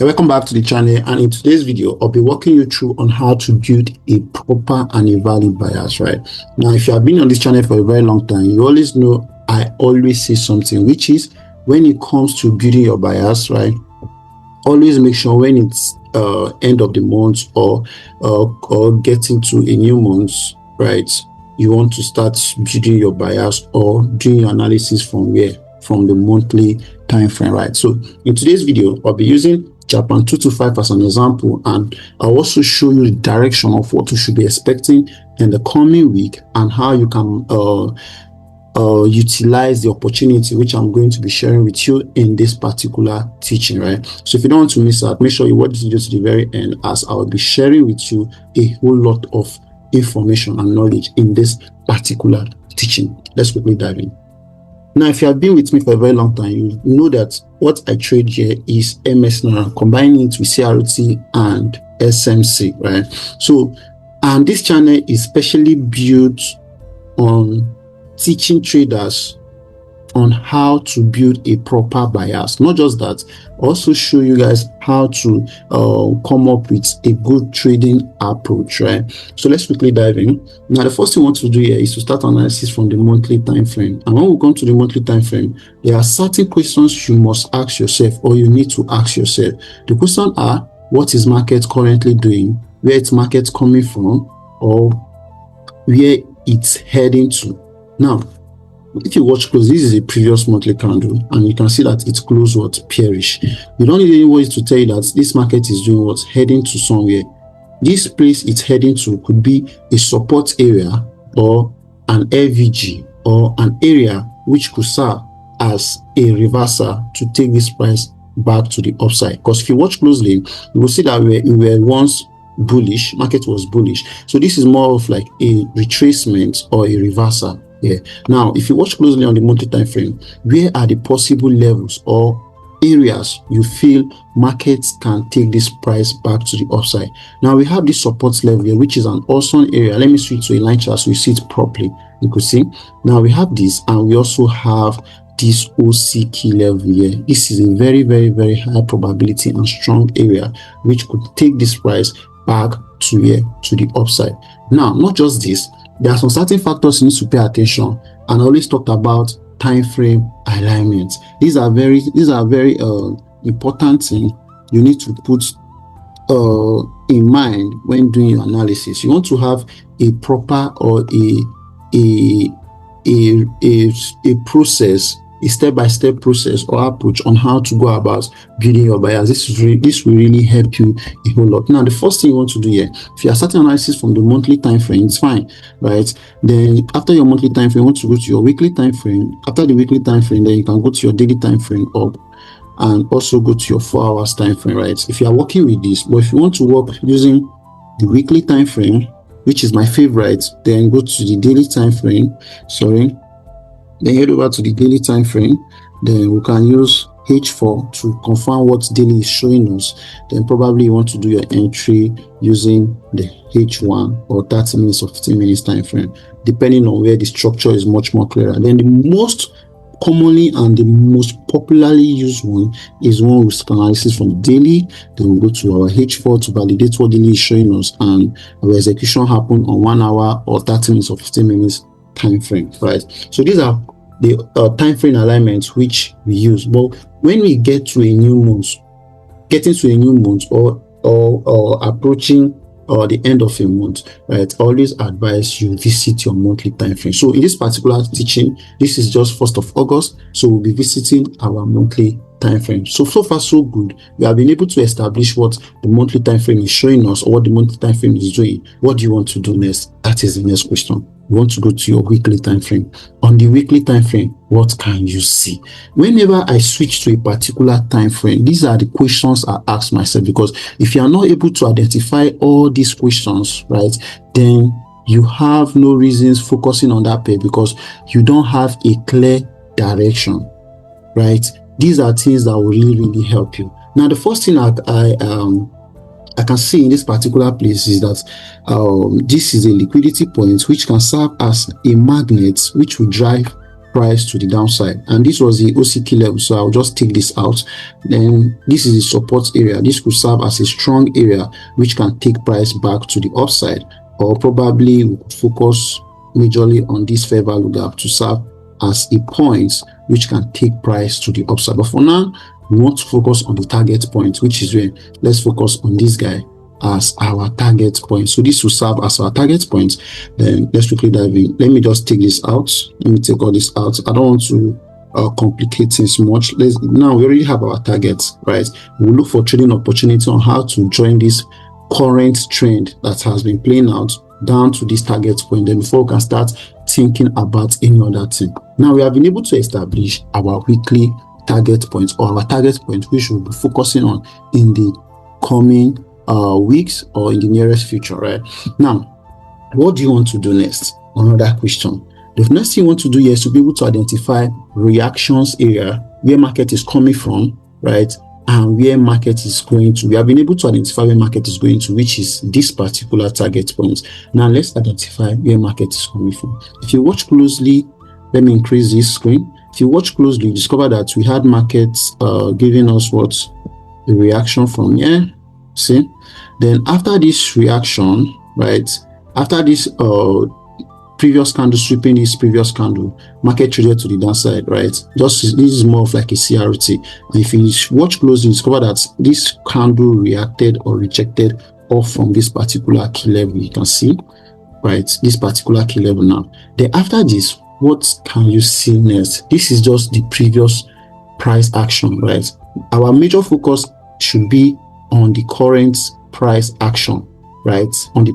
Welcome back to the channel, and in today's video I'll be walking you through on how to build a proper and a valid bias. Right now, if you have been on this channel for a very long time, you always know I always say something, which is when it comes to building your bias, right, always make sure when it's end of the month or getting to a new month, right, you want to start building your bias or doing your analysis from the monthly time frame. Right, so in today's video I'll be using Japan 225 as an example, and I'll also show you the direction of what you should be expecting in the coming week and how you can utilize the opportunity which I'm going to be sharing with you in this particular teaching. Right, so if you don't want to miss out, make sure you watch this video to the very end, as I will be sharing with you a whole lot of information and knowledge in this particular teaching. Let's quickly dive in. Now, if you have been with me for a very long time, you know that what I trade here is MSNR, combining it with CRT and SMC, right? So, and this channel is specially built on teaching traders on how to build a proper bias. Not just that, also show you guys how to come up with a good trading approach, right? So let's quickly dive in. Now, the first thing we want to do here is to start analysis from the monthly time frame. And when we come to the monthly time frame, there are certain questions you must ask yourself, or you need to ask yourself. The questions are: what is market currently doing, where its market coming from, or where it's heading to. Now, if you watch close, this is a previous monthly candle, and you can see that it's closed what? Bearish. You don't need anybody to tell you that this market is doing what? Heading to somewhere. This place it's heading to could be a support area or an LVG or an area which could serve as a reversal to take this price back to the upside. Because if you watch closely, you will see that we were once bullish, market was bullish. So this is more of like a retracement or a reversal. Yeah. Now, if you watch closely on the monthly time frame, where are the possible levels or areas you feel markets can take this price back to the upside? Now, we have this support level here, which is an awesome area. Let me switch to a line chart so you see it properly. You could see now we have this, and we also have this OC key level here. This is a very, very, very high probability and strong area which could take this price back to here to the upside. Now, not just this, there are some certain factors you need to pay attention, and I always talked about time frame alignment. These are very important things you need to put in mind when doing your analysis. You want to have a proper or a process, a step-by-step process or approach on how to go about building your bias. This will really help you a whole lot. Now, the first thing you want to do here, if you are starting analysis from the monthly time frame, it's fine, right? Then after your monthly time frame, you want to go to your weekly time frame. After the weekly time frame, then you can go to your daily time frame up, and also go to your 4 hours time frame, right? If you are working with this, but if you want to work using the weekly time frame, which is my favorite, then go to the daily time frame. Then head over to the daily time frame. Then we can use H4 to confirm what daily is showing us. Then probably you want to do your entry using the H1 or 30 minutes or 15 minutes time frame, depending on where the structure is much more clearer. Then the most commonly and the most popularly used one is one with analysis from the daily. Then we go to our H4 to validate what daily is showing us, and our execution happen on 1 hour or 30 minutes or 15 minutes time frame, right? So these are the time frame alignments which we use. But when we get to a new month, or approaching the end of a month, right, always advise you visit your monthly time frame. So in this particular teaching, this is just 1st of August, so we'll be visiting our monthly time frame. So far so good. We have been able to establish what the monthly time frame is showing us, or what the monthly time frame is doing. What do you want to do next? That is the next question. You want to go to your weekly time frame. On the weekly time frame, what can you see? Whenever I switch to a particular time frame, these are the questions I ask myself, because if you are not able to identify all these questions, right, then you have no reasons focusing on that pair, because you don't have a clear direction, right? These are things that will really help you. Now, the first thing I can see in this particular place is that this is a liquidity point which can serve as a magnet which will drive price to the downside, and this was the OCK level. So I'll just take this out. Then this is the support area. This could serve as a strong area which can take price back to the upside, or probably we could focus majorly on this fair value gap to serve as a point which can take price to the upside. But for now, we want to focus on the target point, which is where let's focus on this guy as our target point. So this will serve as our target point. Then let's quickly dive in. Let me just take this out. Let me take all this out. I don't want to complicate things much. Now we already have our targets, right? We'll look for trading opportunity on how to join this current trend that has been playing out down to this target point. Then before we can start thinking about any other thing. Now we have been able to establish our weekly target point, or our target point, which we'll be focusing on in the coming weeks or in the nearest future, right? Now, what do you want to do next? Another question. The next thing you want to do here is to be able to identify reactions area, where market is coming from, right? And where market is going to. We have been able to identify where market is going to, which is this particular target point. Now let's identify where market is coming from. If you watch closely, let me increase this screen. If you watch closely, you discover that we had markets giving us what? The reaction from here. See? Then after this reaction, right? After this previous candle sweeping this previous candle, market traded to the downside, right? This is more of like a CRT. And if you watch closely, you discover that this candle reacted or rejected off from this particular key level. You can see, right? This particular key level now. Then after this, what can you see next? This is just the previous price action, right? Our major focus should be on the current price action, right? On the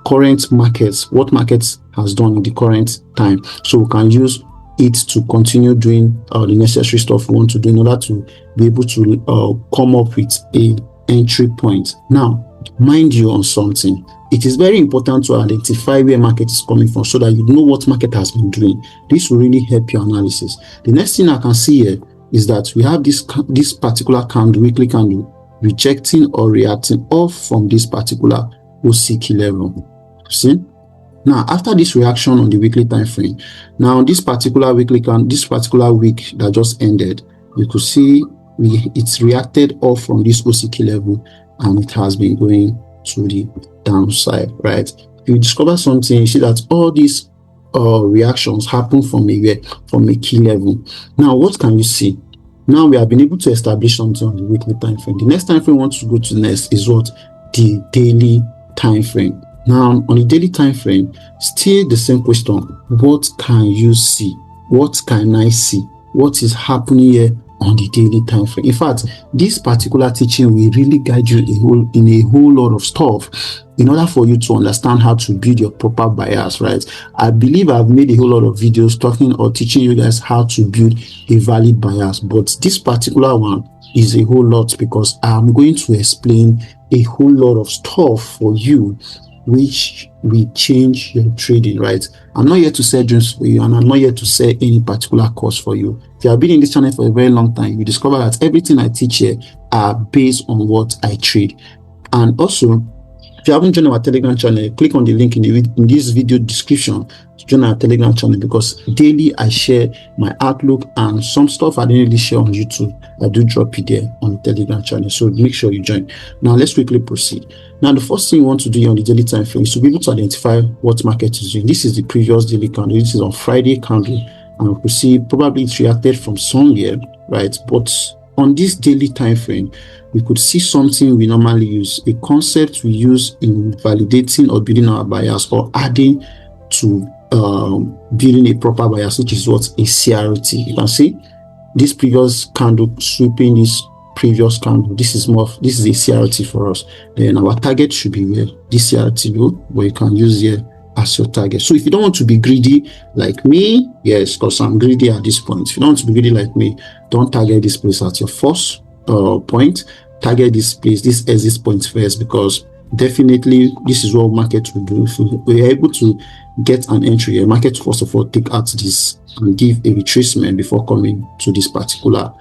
current markets, what markets has done in the current time. So we can use it to continue doing the necessary stuff we want to do in order to be able to come up with a entry point. Now, mind you on something. It is very important to identify where market is coming from so that you know what market has been doing. This will really help your analysis. The next thing I can see here is that we have this particular candle, weekly candle, rejecting or reacting off from this particular OCK level. See? Now, after this reaction on the weekly time frame, now this particular weekly this particular week that just ended, you could see it's reacted off from this OCK level and it has been going to the downside, right? If you discover something, you see that all these reactions happen from a key level. Now, what can you see? Now we have been able to establish something on the weekly time frame. The next time frame we want to go to next is what? The daily time frame. Now on the daily time frame, still the same question. What can you see? What can I see? What is happening here on the daily time frame? In fact, this particular teaching will really guide you in a whole lot of stuff in order for you to understand how to build your proper bias, right? I believe I've made a whole lot of videos talking or teaching you guys how to build a valid bias, but this particular one is a whole lot because I'm going to explain a whole lot of stuff for you which will change your trading, right? I'm not here to sell dreams for you, and I'm not here to sell any particular course for you. If you have been in this channel for a very long time, you discover that everything I teach here are based on what I trade. And also, if you haven't joined our Telegram channel, click on the link in this video description to join our Telegram channel, because daily I share my outlook and some stuff I didn't really share on YouTube. I do drop it there on the Telegram channel, so make sure you join. Now let's quickly proceed. Now the first thing you want to do on the daily time frame is to be able to identify what market is doing. This is the previous daily candle. This is on Friday candle, and we could see probably it reacted from somewhere, right? But on this daily time frame, we could see something we normally use, a concept we use in validating or building our bias or adding to building a proper bias, which is what? A CRT. You can see this previous candle sweeping this previous candle. This is a CRT for us. Then our target should be where this CRT low, where you can use here as your target. So if you don't want to be greedy like me, yes, because I'm greedy at this point. If you don't want to be greedy like me, don't target this place at your first point. Target this place, this exit point first, because definitely this is what market will do. If we are able to get an entry, a market first of all take out this and give a retracement before coming to this particular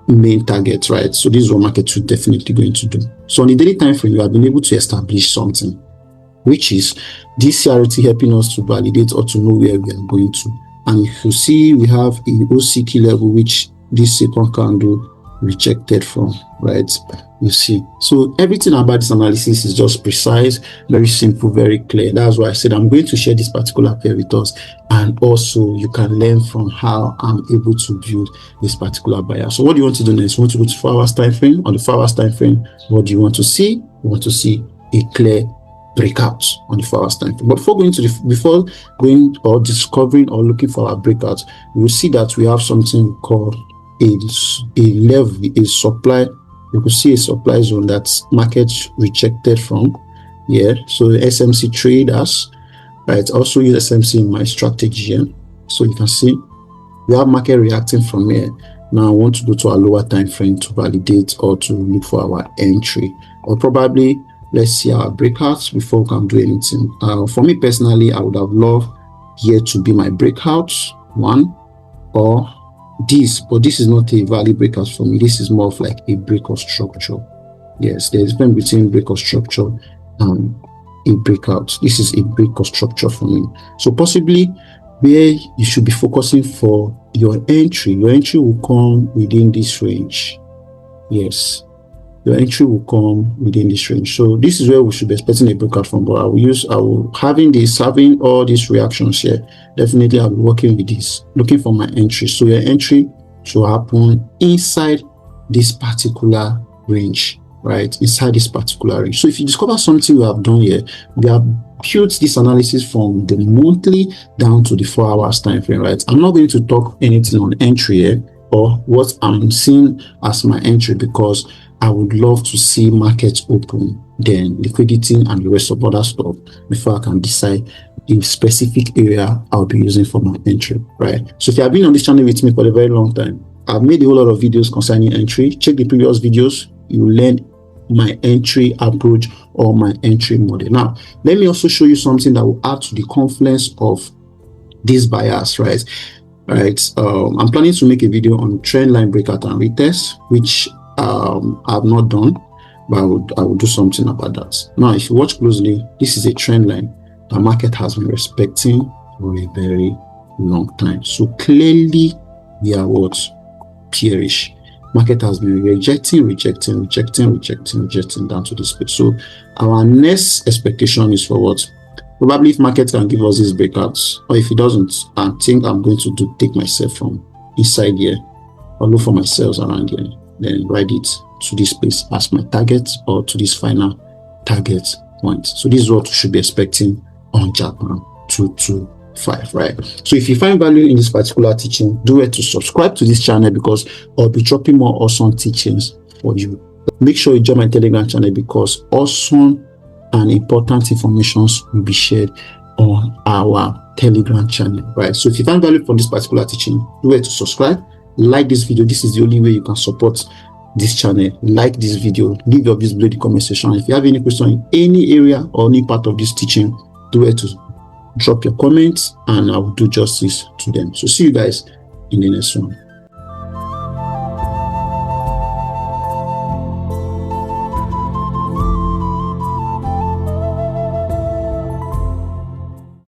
main target, right? So this is what market will definitely going to do. So on the daily time frame, we have been able to establish something. which is this CRT helping us to validate or to know where we are going to. And if you see, we have a OCK level, which this second candle rejected from, right? You see, so everything about this analysis is just precise, very simple, very clear. That's why I said I'm going to share this particular pair with us, and also you can learn from how I'm able to build this particular buyer. So what do you want to do next? You want to go to 4 hours time frame. On the 4 hours time frame, what do you want to see? You want to see a clear breakout on the 4 hours time frame. But before going or discovering or looking for our breakouts, we will see that we have something called a level, a supply. You can see a supply zone that's market rejected from here. So the SMC traders, right? Also use SMC in my strategy here. So you can see we have market reacting from here. Now I want to go to a lower time frame to validate or to look for our entry, or probably let's see our breakouts before we can do anything. For me personally, I would have loved here to be my breakouts one, or this, but this is not a valid breakout for me. This is more of like a break of structure. Yes, there's a difference between break of structure and a breakout. This is a break of structure for me. So possibly where you should be focusing for your entry will come within this range. Yes, your entry will come within this range. So this is where we should be expecting a breakout from. But having all these reactions here, definitely I'll be working with this, looking for my entry. So your entry should happen inside this particular range, right? Inside this particular range. So if you discover something we have done here, we have built this analysis from the monthly down to the 4 hours time frame, right? I'm not going to talk anything on entry here or what I'm seeing as my entry, because I would love to see markets open, then liquidity and the rest of other stuff before I can decide the specific area I'll be using for my entry, right? So if you have been on this channel with me for a very long time, I've made a whole lot of videos concerning entry. Check the previous videos. You learn my entry approach or my entry model. Now, let me also show you something that will add to the confluence of these buyers, right? I'm planning to make a video on trend line breakout and retest, which I've not done, but I will do something about that. Now, if you watch closely, this is a trend line the market has been respecting for a very long time. So clearly, we are what? Bearish. Market has been rejecting down to this place. So our next expectation is for what? Probably if market can give us these breakouts, or if it doesn't, I think I'm going to take myself from inside here or look for myself around here, then write it to this place as my target or to this final target point. So this is what we should be expecting on Japan 225, right? So if you find value in this particular teaching, do it to subscribe to this channel, because I'll be dropping more awesome teachings for you. Make sure you join my Telegram channel, because awesome and important information will be shared on our Telegram channel, right? So if you find value from this particular teaching, do it to subscribe, like this video. This is the only way you can support this channel. Like this video, leave your views below the comment section. If you have any question in any area or any part of this teaching, do it to drop your comments and I will do justice to them. So see you guys in the next one.